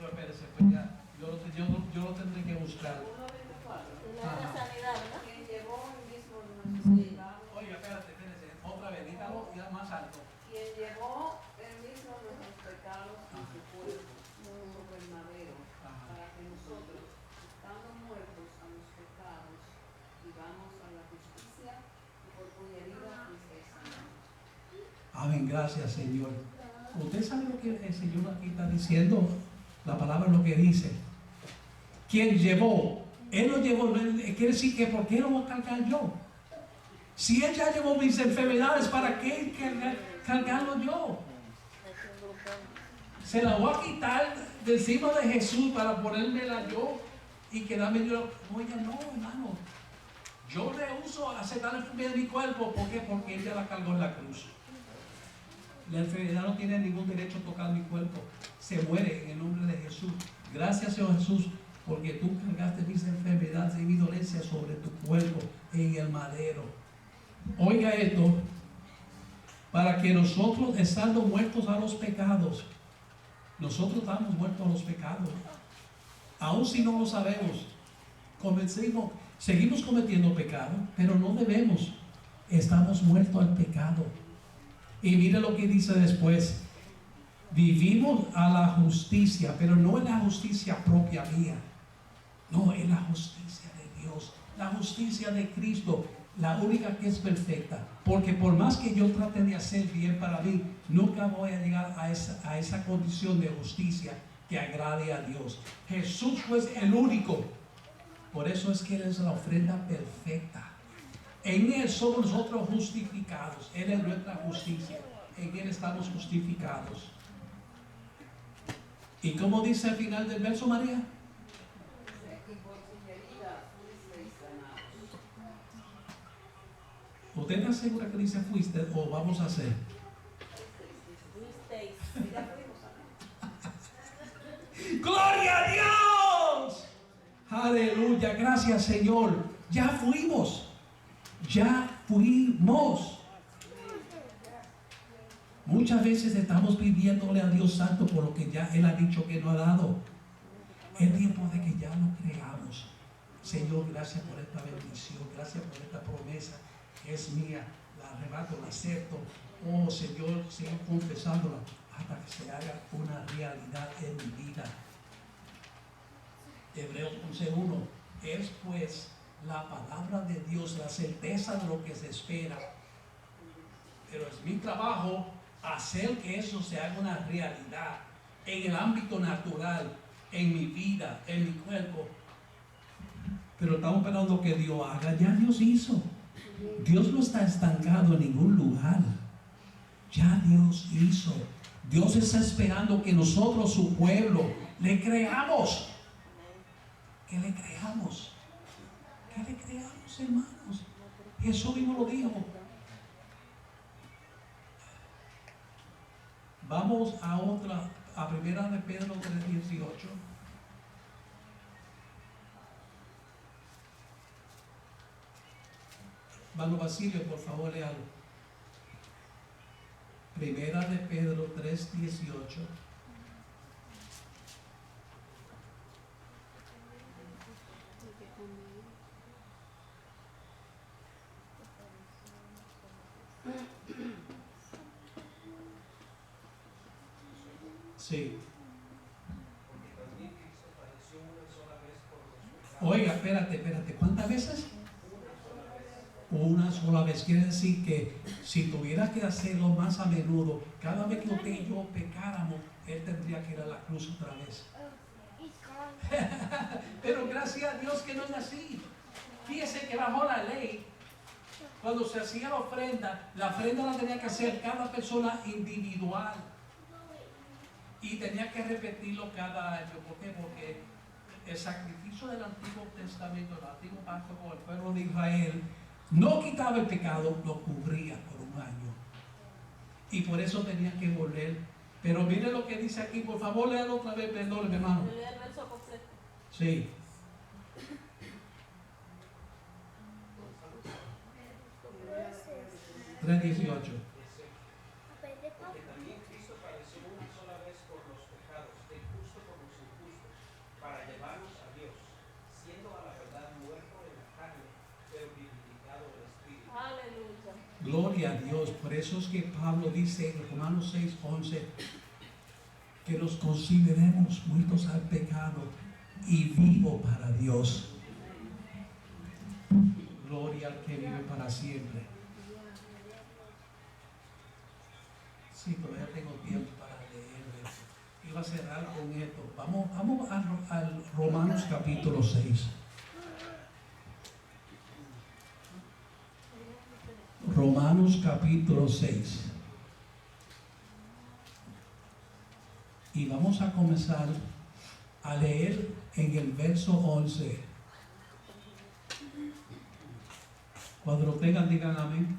No, espérese, pues ya, yo lo tendré que buscar. La sanidad, ¿verdad? Quien llevó el mismo nuestros pecados. Oye, espérate, otra vez, dígalo ya más alto. Quien llevó el mismo nuestros pecados en su cuerpo sobre el madero, para que nosotros, estando muertos a los pecados, vivamos a la justicia y por cuya herida fuisteis sanados. Amén, gracias, Señor. Usted sabe lo que el Señor aquí está diciendo. La palabra lo que dice. Quien llevó, Él lo llevó. Quiere decir que ¿por qué lo voy a cargar yo? Si Él ya llevó mis enfermedades, ¿para qué cargarlo yo? Se la voy a quitar de encima de Jesús para ponérmela yo y quedarme yo. Oye, no, hermano. Yo rehuso aceptar la enfermedad de mi cuerpo. ¿Por qué? Porque Él ya la cargó en la cruz. La enfermedad no tiene ningún derecho a tocar mi cuerpo. Se muere en el nombre de Jesús. Gracias, Señor Jesús, porque tú cargaste mis enfermedades y mi dolencia sobre tu cuerpo en el madero. Oiga esto, para que nosotros, estando muertos a los pecados, nosotros estamos muertos a los pecados, aun si no lo sabemos, seguimos cometiendo pecado, pero no debemos. Estamos muertos al pecado. Y mire lo que dice después. Vivimos a la justicia, pero no es la justicia propia mía. No, es la justicia de Dios, la justicia de Cristo, la única que es perfecta. Porque por más que yo trate de hacer bien para mí, nunca voy a llegar a esa condición de justicia que agrade a Dios. Jesús fue el único. Por eso es que Él es la ofrenda perfecta. En Él somos nosotros justificados. Él es nuestra justicia. En Él estamos justificados. ¿Y cómo dice al final del verso, María? Y por cuya herida fuisteis sanados. ¿Usted está segura que dice fuiste o vamos a hacer? Fuisteis. Ya fuimos sanados. ¡Gloria a Dios! Aleluya, gracias, Señor. Ya fuimos. Ya fuimos. Muchas veces estamos pidiéndole a Dios Santo por lo que ya Él ha dicho que no ha dado. Es tiempo de que ya lo creamos. Señor, gracias por esta bendición. Gracias por esta promesa que es mía. La arrebato, la acepto. Oh Señor, sigo confesándola hasta que se haga una realidad en mi vida. Hebreos 11:1 es pues la palabra de Dios, la certeza de lo que se espera. Pero es mi trabajo hacer que eso se haga una realidad en el ámbito natural, en mi vida, en mi cuerpo. Pero estamos esperando que Dios haga. Ya Dios hizo. Dios no está estancado en ningún lugar. Ya Dios hizo. Dios está esperando que nosotros, su pueblo, le creamos. Que le creamos. Que le creamos, hermanos. Jesús mismo lo dijo. Vamos a primera de Pedro 3:18. Mano Basilio, por favor, léalo. Primera de Pedro 3:18. Sí. Oiga, espérate. ¿Cuántas veces? Una sola vez. Quiere decir que si tuviera que hacerlo más a menudo, cada vez que usted y yo pecáramos, Él tendría que ir a la cruz otra vez. Pero gracias a Dios que no es así. Fíjese que bajo la ley, cuando se hacía la ofrenda la tenía que hacer cada persona individual. Y tenía que repetirlo cada año. ¿Por qué? Porque el sacrificio del Antiguo Testamento, el Antiguo Pacto con el pueblo de Israel, no quitaba el pecado, lo cubría por un año. Y por eso tenía que volver. Pero mire lo que dice aquí, por favor, léalo otra vez, perdóneme, hermano. Lea el verso completo. Sí. 3:18. Porque también Cristo padeció una sola vez por los pecados, el justo por los injustos, para llevarnos a Dios, siendo a la verdad muerto en la carne, pero vivificado en el Espíritu. Aleluya. Gloria a Dios. Por eso es que Pablo dice en Romanos 6:11 que nos consideremos muertos al pecado y vivos para Dios. Gloria al que vive para siempre. Sí, todavía tengo tiempo para leer eso. Iba a cerrar con esto. Vamos al Romanos capítulo 6. Romanos capítulo 6. Y vamos a comenzar a leer en el verso 11. Cuando lo tengan, digan amén.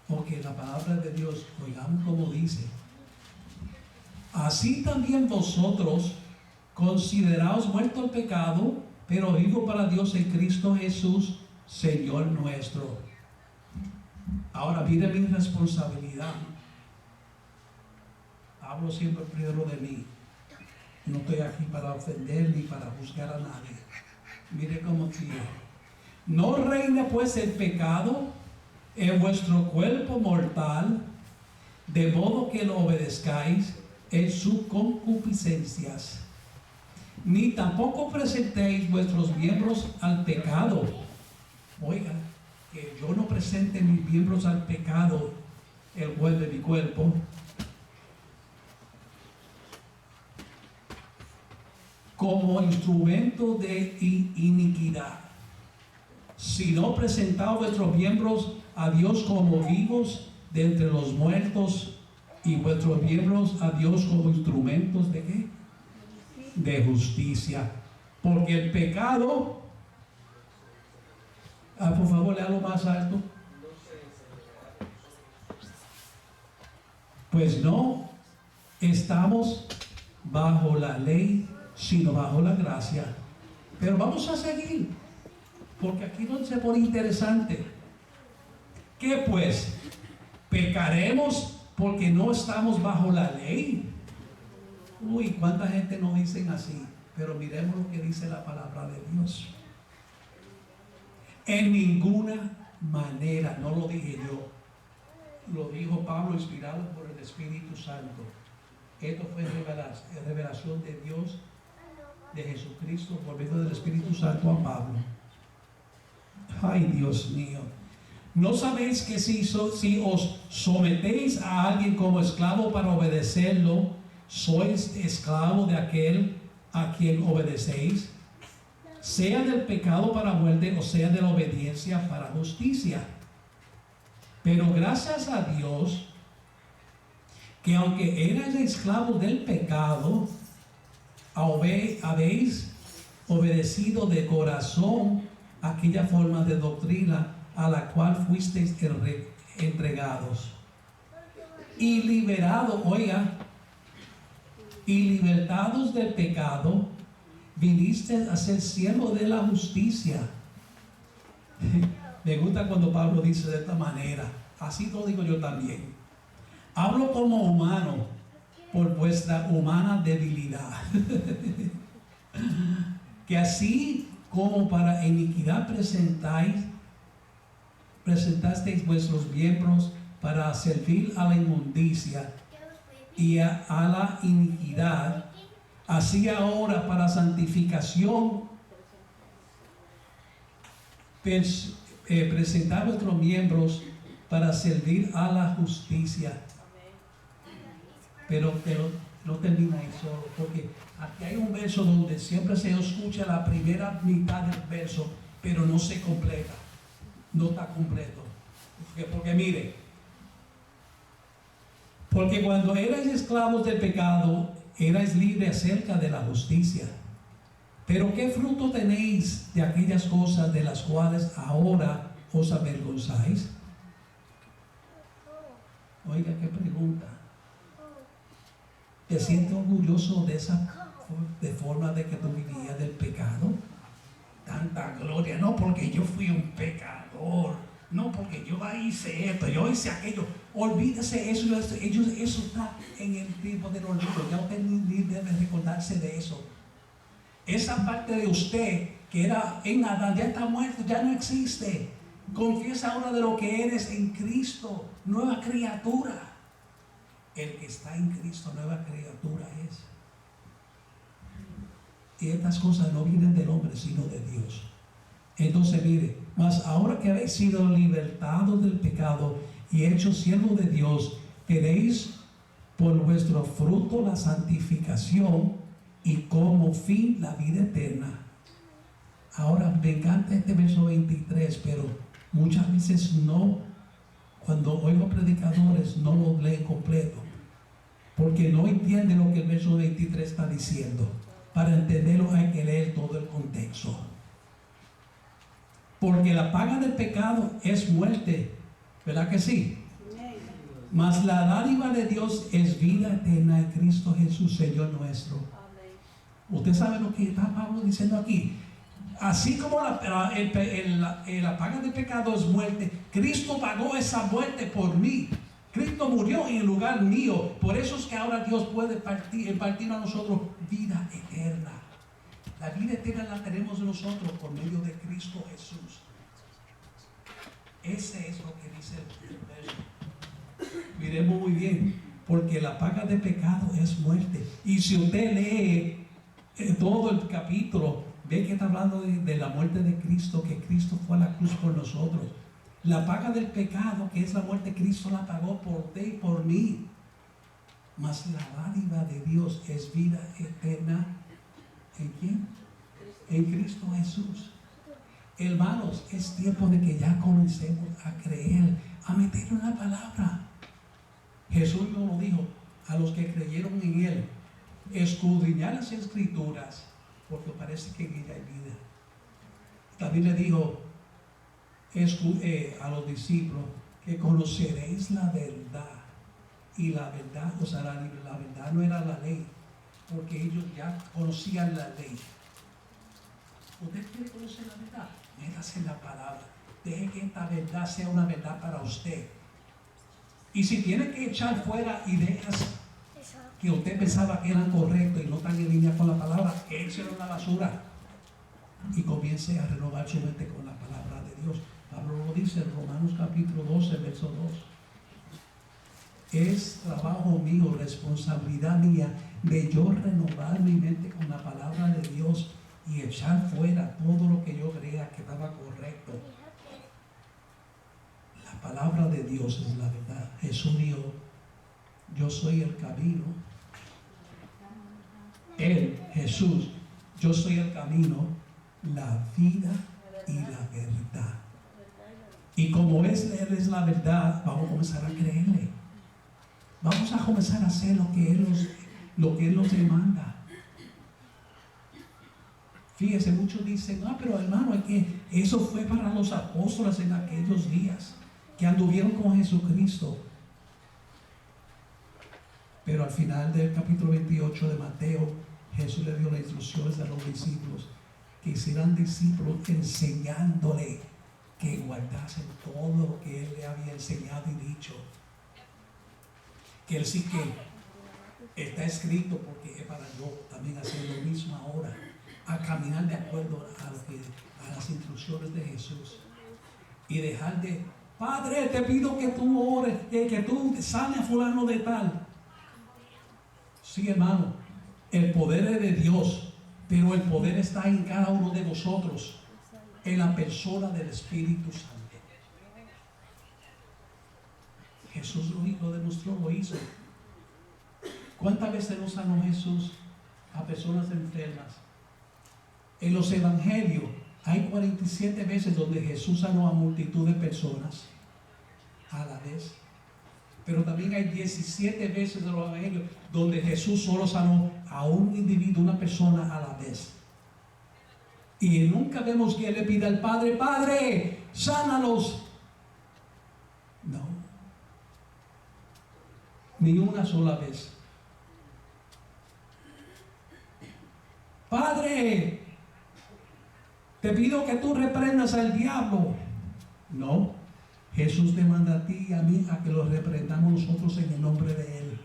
Porque la palabra de Dios, oigamos como dice: así también vosotros, consideraos muertos al pecado, pero vivos para Dios en Cristo Jesús, Señor nuestro. Ahora mire mi responsabilidad. Hablo siempre primero de mí. No estoy aquí para ofender ni para juzgar a nadie. Mire cómo sigue. No reine pues el pecado en vuestro cuerpo mortal, de modo que lo obedezcáis en sus concupiscencias, ni tampoco presentéis vuestros miembros al pecado. Oiga, que yo no presente mis miembros al pecado, el cual de mi cuerpo, como instrumento de iniquidad, sino presentaos vuestros miembros a Dios como vivos de entre los muertos, y vuestros miembros a Dios como instrumentos de ¿qué? De justicia. Porque el pecado, por favor, léalo más alto. Pues no estamos bajo la ley, sino bajo la gracia. Pero vamos a seguir, porque aquí no se pone interesante. ¿Qué pues? ¿Pecaremos porque no estamos bajo la ley? Uy, cuánta gente no dicen así. Pero miremos lo que dice la palabra de Dios. En ninguna manera, no lo dije yo, lo dijo Pablo, inspirado por el Espíritu Santo. Esto fue revelación de Dios, de Jesucristo, por medio del Espíritu Santo a Pablo. Ay, Dios mío. ¿No sabéis que si os sometéis a alguien como esclavo para obedecerlo, sois esclavo de aquel a quien obedecéis, sea del pecado para muerte o sea de la obediencia para justicia? Pero gracias a Dios, que aunque erais esclavos del pecado, habéis obedecido de corazón aquella forma de doctrina a la cual fuisteis entregados, y liberados, oiga, y libertados del pecado, viniste a ser siervo de la justicia. Me gusta cuando Pablo dice de esta manera, así lo digo yo también. Hablo como humano por vuestra humana debilidad. Que así como para iniquidad presentasteis vuestros miembros para servir a la inmundicia y a la iniquidad, así ahora para santificación presentar vuestros miembros para servir a la justicia. Pero no termina ahí solo, porque aquí hay un verso donde siempre se escucha la primera mitad del verso, pero no se completa, no está completo. Porque mire, porque cuando erais esclavos del pecado, erais libres acerca de la justicia. Pero ¿qué fruto tenéis de aquellas cosas de las cuales ahora os avergonzáis? Oiga, qué pregunta. ¿Te sientes orgulloso de esa forma de que tú vivías del pecado? Tanta gloria, no porque yo fui un pecador, no porque yo hice esto, yo hice aquello. Olvídese eso, eso está en el tiempo del olvido. Ya usted ni debe recordarse de eso. Esa parte de usted que era en Adán ya está muerto, ya no existe. Confiesa ahora de lo que eres en Cristo, nueva criatura. El que está en Cristo, nueva criatura es. Y estas cosas no vienen del hombre, sino de Dios. Entonces mire, mas ahora que habéis sido libertados del pecado y hechos siervos de Dios, tenéis por vuestro fruto la santificación y como fin la vida eterna. Ahora me encanta este verso 23, pero muchas veces no, cuando oigo predicadores no lo leen completo, porque no entienden lo que el verso 23 está diciendo. Para entenderlo hay que leer todo el contexto. Porque la paga del pecado es muerte, ¿verdad que sí? Mas la dádiva de Dios es vida eterna en Cristo Jesús, Señor nuestro. Usted sabe lo que está Pablo diciendo aquí. Así como la paga del pecado es muerte, Cristo pagó esa muerte por mí. Cristo murió en el lugar mío. Por eso es que ahora Dios puede impartir a nosotros vida eterna. La vida eterna la tenemos nosotros por medio de Cristo Jesús. Ese es lo que dice el verso. Miremos muy bien, porque la paga de pecado es muerte. Y si usted lee todo el capítulo, ve que está hablando de la muerte de Cristo, que Cristo fue a la cruz por nosotros. La paga del pecado, que es la muerte, Cristo la pagó por ti y por mí. Mas la dádiva de Dios es vida eterna. ¿En quién? En Cristo Jesús. Hermanos, es tiempo de que ya comencemos a creer, a meter en la palabra. Jesús nos lo dijo a los que creyeron en Él: escudriñad las Escrituras, porque parece que en ella hay vida. También le dijo a los discípulos que conoceréis la verdad, y la verdad os hará libre. La verdad no era la ley, porque ellos ya conocían la ley. ¿Usted quiere conocer la verdad? Métase en la palabra. Deje que esta verdad sea una verdad para usted. Y si tiene que echar fuera ideas que usted pensaba que eran correctas y no están en línea con la palabra, échelo en la basura y comience a renovar su mente con la palabra de Dios. Pablo lo dice en Romanos capítulo 12, verso 2. Es trabajo mío, responsabilidad mía, de yo renovar mi mente con la palabra de Dios y echar fuera todo lo que yo creía que estaba correcto. La palabra de Dios es la verdad. Jesús dijo: yo soy el camino. Él, Jesús, yo soy el camino, la vida y la verdad. Y como Él es la verdad, vamos a comenzar a creerle. Vamos a comenzar a hacer lo que Él nos demanda. Fíjese, muchos dicen: pero hermano, es que eso fue para los apóstoles en aquellos días, que anduvieron con Jesucristo. Pero al final del capítulo 28 de Mateo, Jesús le dio las instrucciones a los discípulos, que hicieran discípulos enseñándole que guardasen todo lo que Él le había enseñado y dicho. Que Él sí que está escrito, porque es para yo también hacer lo mismo ahora, a caminar de acuerdo a las instrucciones de Jesús. Y dejar de: Padre, te pido que tú ores, que tú sanes a fulano de tal. Sí, hermano, el poder es de Dios, pero el poder está en cada uno de nosotros, en la persona del Espíritu Santo. Jesús lo demostró, lo hizo. ¿Cuántas veces no sanó Jesús a personas enfermas? En los evangelios hay 47 veces donde Jesús sanó a multitud de personas a la vez. Pero también hay 17 veces en los evangelios donde Jesús solo sanó a un individuo, una persona a la vez. Y nunca vemos que Él le pida al Padre: Padre, sánalos. No. Ni una sola vez. Padre, te pido que tú reprendas al diablo. No. Jesús te manda a ti y a mí a que lo reprendamos nosotros en el nombre de Él.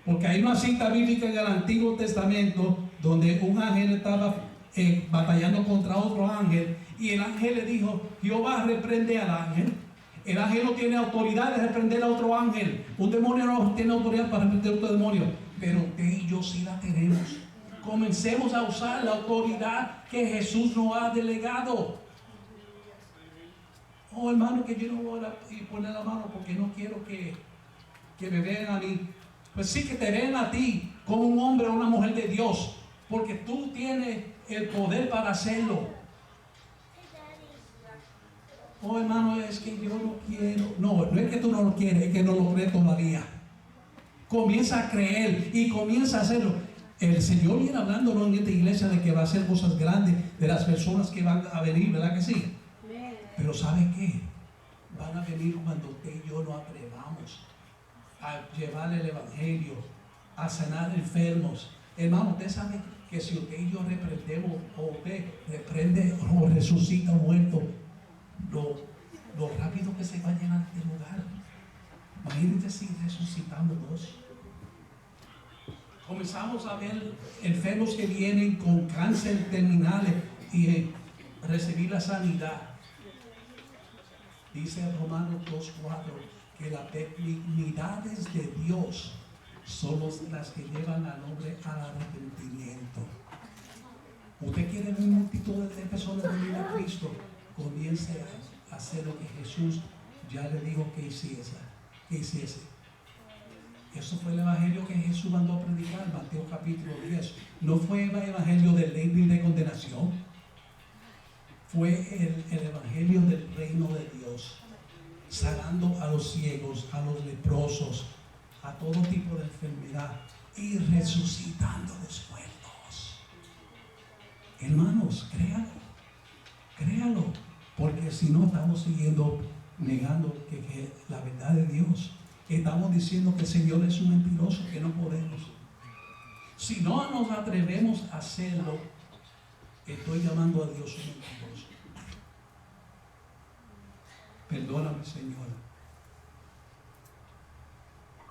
Porque hay una cita bíblica en el Antiguo Testamento donde un ángel estaba batallando contra otro ángel y el ángel le dijo: Jehová reprende al ángel. El ángel no tiene autoridad de reprender a otro ángel. Un demonio no tiene autoridad para reprender a otro demonio. Pero usted y yo sí la tenemos. Comencemos a usar la autoridad que Jesús nos ha delegado. Oh, hermano, que yo no voy a poner la mano porque no quiero que me vean a mí. Pues sí, que te vean a ti como un hombre o una mujer de Dios, porque tú tienes el poder para hacerlo. Oh, hermano, es que yo no quiero. No, no es que tú no lo quieres, es que no lo crees todavía. Comienza a creer y comienza a hacerlo. El Señor viene hablándonos en esta iglesia de que va a hacer cosas grandes de las personas que van a venir, ¿verdad que sí? Pero ¿sabe qué? Van a venir cuando usted y yo nos atrevamos a llevar el evangelio, a sanar enfermos. Hermano, usted sabe que si usted y yo reprendemos, o usted reprende o resucita muerto, lo rápido que se va a llenar este lugar. Imagínense si resucitamos dos. Comenzamos a ver enfermos que vienen con cáncer terminales y recibir la sanidad. Dice Romanos 2:4 que las benignidades de Dios son las que llevan al hombre al arrepentimiento. Usted quiere ver multitud de personas venir a Cristo, comience a hacer lo que Jesús ya le dijo que hiciese. Eso fue el evangelio que Jesús mandó a predicar, Mateo capítulo 10. No fue el evangelio de ley ni de condenación. Fue el evangelio del reino de Dios, sanando a los ciegos, a los leprosos, a todo tipo de enfermedad y resucitando a los muertos. Hermanos, créalo, porque si no estamos negando que la verdad de Dios. Estamos diciendo que el Señor es un mentiroso, que no podemos. Si no nos atrevemos a hacerlo, estoy llamando a Dios un mentiroso. Perdóname, Señor.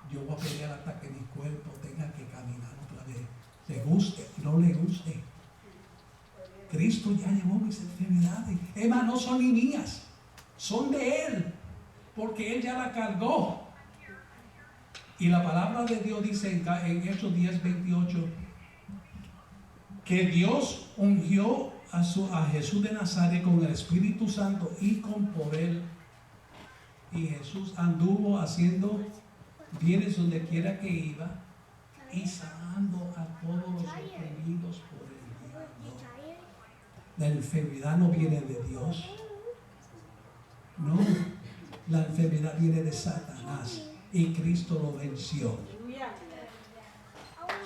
Yo voy a pelear hasta que mi cuerpo tenga que caminar otra vez. Le guste, no le guste. Cristo ya llevó mis enfermedades. Emma, no son ni mías, son de Él, porque Él ya la cargó. Y la palabra de Dios dice en Hechos 10:28 que Dios ungió a Jesús de Nazaret con el Espíritu Santo y con poder. Y Jesús anduvo haciendo bienes donde quiera que iba y sanando a todos los oprimidos por el diablo. La enfermedad no viene de Dios. No, la enfermedad viene de Satanás. Y Cristo lo venció.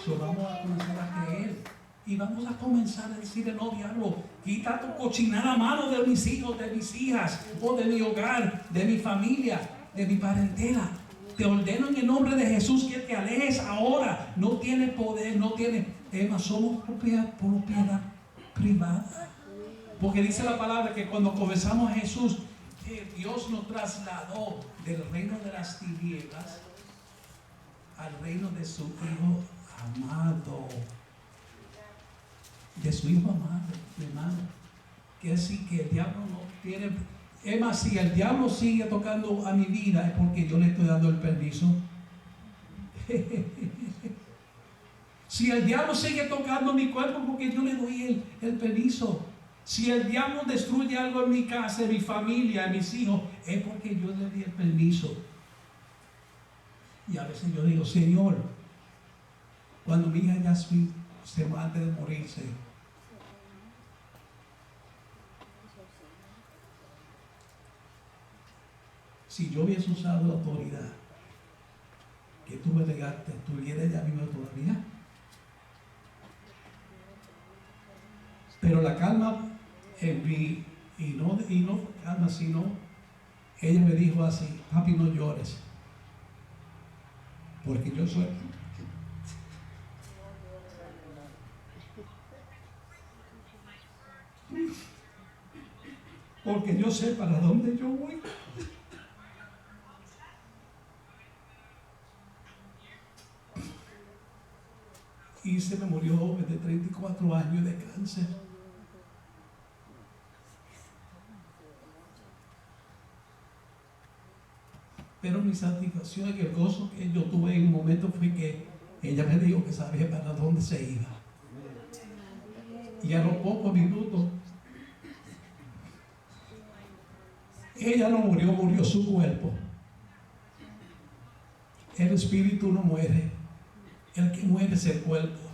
So, vamos a comenzar a creer. Y vamos a comenzar a decirle: no, diablo, quita tu cochinada mano de mis hijos, de mis hijas, o de mi hogar, de mi familia, de mi parentela. Te ordeno en el nombre de Jesús que te alejes ahora. No tiene poder, no tiene tema. Somos propiedad privada. Porque dice la palabra que cuando comenzamos a Jesús, Dios nos trasladó del reino de las tinieblas al reino de su Hijo amado. De su Hijo amado, mi hermano. Quiere decir que el diablo no tiene. Es más, si el diablo sigue tocando a mi vida, es porque yo le estoy dando el permiso. Si el diablo sigue tocando mi cuerpo, porque yo le doy el permiso. Si el diablo destruye algo en mi casa, en mi familia, en mis hijos, es porque yo le di el permiso. Y a veces yo digo: Señor, cuando mi hija Yasmin se va antes de morirse, si yo hubiese usado la autoridad que tú me legaste, ¿tuviera ella viva todavía? Pero la calma en mí, y no calma, sino ella me dijo así: papi, no llores, porque yo soy. Porque yo sé para dónde yo voy. y se me murió joven de 34 años de cáncer. Pero mi satisfacción y el gozo que yo tuve en un momento fue que ella me dijo que sabía para dónde se iba. Y a los pocos minutos, ella no murió, murió su cuerpo. El espíritu no muere, el que muere es el cuerpo.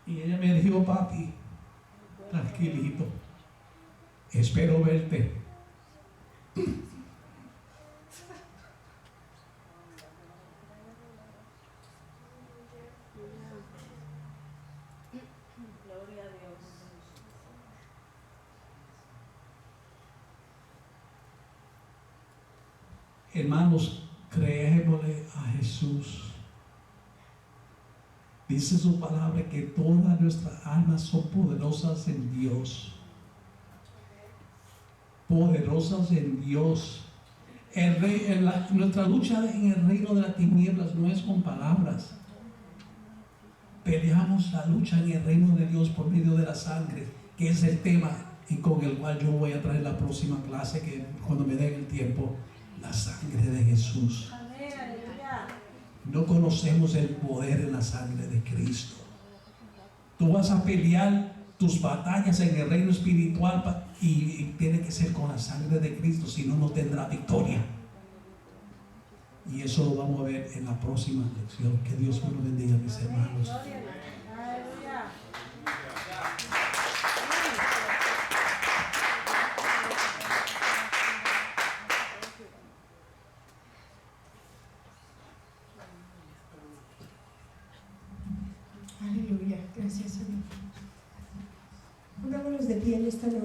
Y ella me dijo: papi, tranquilito, espero verte. Gloria a Dios. Hermanos, creémosle a Jesús. Dice su palabra que todas nuestras almas son poderosas en Dios. Poderosas en Dios. Nuestra lucha en el reino de las tinieblas no es con palabras. Peleamos la lucha en el reino de Dios por medio de la sangre, que es el tema y con el cual yo voy a traer la próxima clase, que cuando me den el tiempo, la sangre de Jesús. Amén, aleluya. No conocemos el poder en la sangre de Cristo. Tú vas a pelear tus batallas en el reino espiritual y tiene que ser con la sangre de Cristo, si no, no tendrá victoria. Y eso lo vamos a ver en la próxima lección. Que Dios me lo bendiga, mis hermanos. Gloria a Dios. Aleluya. Aleluya, gracias Señor. Pongámonos de pie en esta noche.